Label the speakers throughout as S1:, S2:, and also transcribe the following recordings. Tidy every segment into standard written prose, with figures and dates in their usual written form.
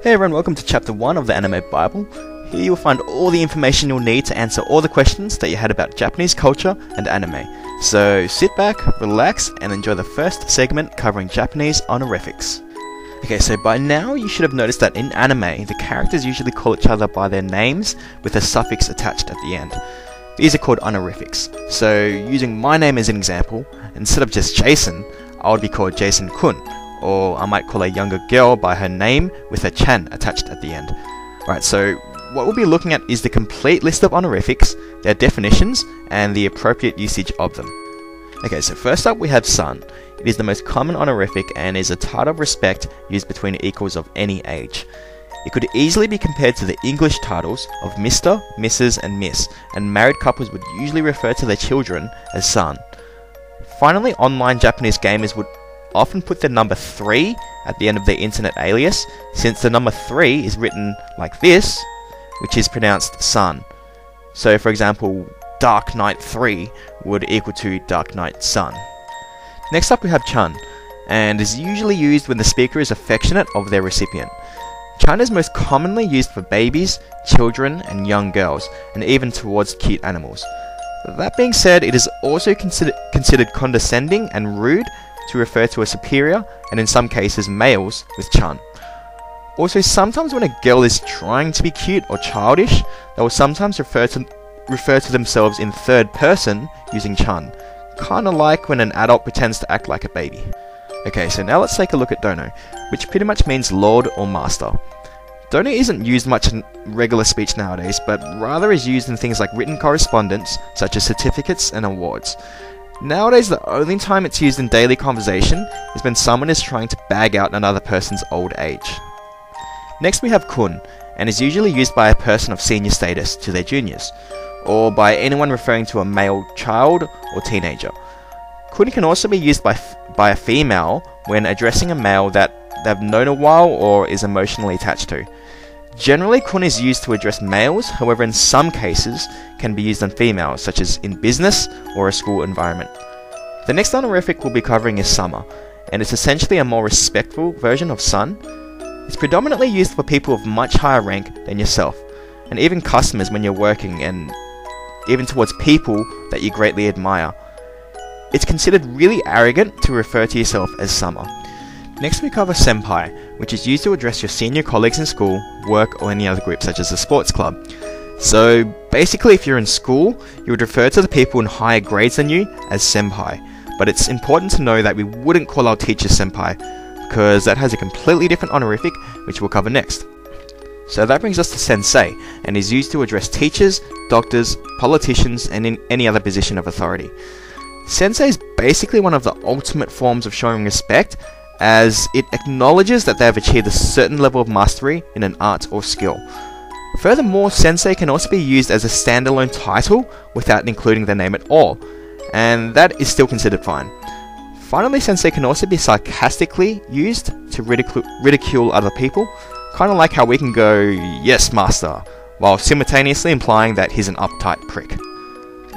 S1: Hey everyone, welcome to chapter 1 of the Anime Bible. Here you'll find all the information you'll need to answer all the questions that you had about Japanese culture and anime. So sit back, relax, and enjoy the first segment covering Japanese honorifics. Okay, so by now you should have noticed that in anime, the characters usually call each other by their names with a suffix attached at the end. These are called honorifics. So using my name as an example, instead of just Jason, I would be called Jason-kun. Or I might call a younger girl by her name with a chan attached at the end. Alright, so what we'll be looking at is the complete list of honorifics, their definitions, and the appropriate usage of them. Okay, so first up we have son. It is the most common honorific and is a title of respect used between equals of any age. It could easily be compared to the English titles of Mr., Mrs. and Miss, and married couples would usually refer to their children as son. Finally, online Japanese gamers would often put the number 3 at the end of their internet alias, since the number 3 is written like this, which is pronounced sun. So for example, Dark Knight 3 would equal to Dark Knight Sun. Next up we have chun, and is usually used when the speaker is affectionate of their recipient. Chun is most commonly used for babies, children and young girls, and even towards cute animals. That being said, it is also considered condescending and rude to refer to a superior, and in some cases males, with chun. Also, sometimes when a girl is trying to be cute or childish, they will sometimes refer to themselves in third person using chun, kinda like when an adult pretends to act like a baby. Okay, so now let's take a look at dono, which pretty much means lord or master. Dono isn't used much in regular speech nowadays, but rather is used in things like written correspondence, such as certificates and awards. Nowadays, the only time it's used in daily conversation is when someone is trying to bag out another person's old age. Next we have kun, and is usually used by a person of senior status to their juniors, or by anyone referring to a male child or teenager. Kun can also be used by a female when addressing a male that they've known a while or is emotionally attached to. Generally, kun is used to address males, however in some cases can be used on females, such as in business or a school environment. The next honorific we'll be covering is sama, and it's essentially a more respectful version of son. It's predominantly used for people of much higher rank than yourself, and even customers when you're working, and even towards people that you greatly admire. It's considered really arrogant to refer to yourself as sama. Next we cover senpai, which is used to address your senior colleagues in school, work or any other group such as a sports club. So basically if you're in school, you would refer to the people in higher grades than you as senpai, but it's important to know that we wouldn't call our teachers senpai, because that has a completely different honorific which we'll cover next. So that brings us to sensei, and is used to address teachers, doctors, politicians and in any other position of authority. Sensei is basically one of the ultimate forms of showing respect, as it acknowledges that they have achieved a certain level of mastery in an art or skill. Furthermore, sensei can also be used as a standalone title without including their name at all, and that is still considered fine. Finally, sensei can also be sarcastically used to ridicule other people, kind of like how we can go, "Yes, master," while simultaneously implying that he's an uptight prick.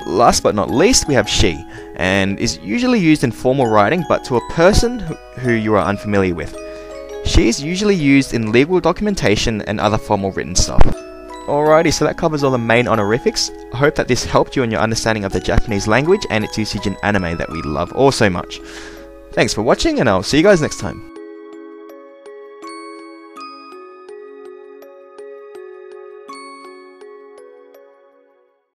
S1: Last but not least, we have she, and is usually used in formal writing but to a person who you are unfamiliar with. She is usually used in legal documentation and other formal written stuff. Alrighty, so that covers all the main honorifics. I hope that this helped you in your understanding of the Japanese language and its usage in anime that we love all so much. Thanks for watching, and I'll see you guys next time.